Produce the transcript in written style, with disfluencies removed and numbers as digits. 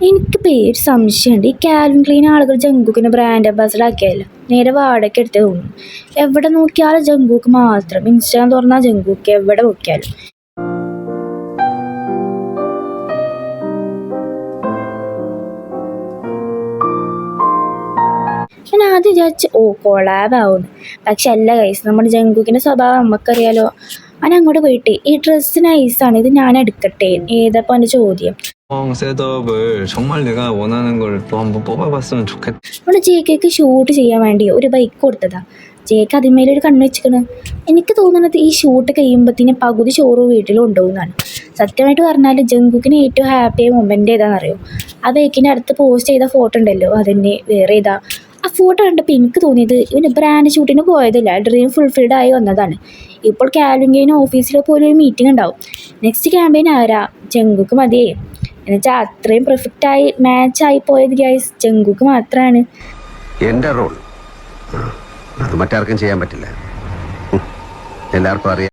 എനിക്ക് പേര് സംശയമുണ്ട്. ഈ കാൽവിൻ ക്ലീൻ ആളുകൾ ജങ്കുക്കിനെ ബ്രാൻഡ് അംബാസഡർ ആക്കിയല്ലോ. നേരെ വാടക എടുത്ത് തോന്നുന്നു. എവിടെ നോക്കിയാലും ജങ്കുക്ക് മാത്രം. ഇൻസ്റ്റാഗ്രാം തുറന്നാൽ ജങ്കുക്ക്, എവിടെ നോക്കിയാലും. ഞാൻ ആദ്യം വിചാരിച്ചു കൊളാബ് ആവുന്നു. പക്ഷെ അല്ല ഗൈസ്, നമ്മുടെ ജങ്കുക്കിൻ്റെ സ്വഭാവം നമുക്കറിയാലോ. അവൻ അങ്ങോട്ട് പോയിട്ട് ഈ ഡ്രസ്സ് നൈസാണ്, ഇത് ഞാൻ എടുക്കട്ടെ, ഏതപ്പോൾ എൻ്റെ ചോദ്യം. 셋업을 정말 내가 원하는 걸 또 한번 뽑아봤으면 좋겠다. നമ്മുടെ ജേക്കയ്ക്ക് ഷൂട്ട് ചെയ്യാൻ വേണ്ടി ഒരു ബൈക്ക് കൊടുത്തതാ. ജേക്ക് അതിന്മേലൊരു കണ്ണ് വെച്ചിക്കണ്. എനിക്ക് തോന്നുന്നത് ഈ ഷൂട്ട് കഴിയുമ്പോഴത്തേന് പകുതി ചോറ് വീട്ടിലുണ്ടാവുന്നതാണ്. സത്യമായിട്ട് പറഞ്ഞാൽ ജങ്കുക്കിന് ഏറ്റവും ഹാപ്പിയായ മൊമെൻ്റ് ഏതാണെന്നറിയോ? ആ ബൈക്കിൻ്റെ അടുത്ത് പോസ്റ്റ് ചെയ്ത ഫോട്ടോ ഉണ്ടല്ലോ, അതിൻ്റെ വേറെ ഏതാ. ആ ഫോട്ടോ കണ്ടപ്പോൾ എനിക്ക് തോന്നിയത് ഇവന് ബ്രാൻഡ് ഷൂട്ടിന് പോയതല്ല, ഡ്രീം ഫുൾഫിൽഡ് ആയി വന്നതാണ്. ഇപ്പോൾ കാൽവിൻ ക്ലൈൻ ഓഫീസിൽ പോലും ഒരു മീറ്റിംഗ് ഉണ്ടാവും. നെക്സ്റ്റ് ക്യാമ്പയിൻ ആരാ? ജങ്കുക്ക് മതിയേ. എന്നുവെച്ചാൽ അത്രയും പെർഫെക്റ്റായി മാച്ചായി പോയത് ഗൈസ് ജങ്കുക്ക് മാത്രമാണ്. എൻ്റെ റോൾ അത് മറ്റാർക്കും ചെയ്യാൻ പറ്റില്ല. എല്ലാവർക്കും അറിയാം.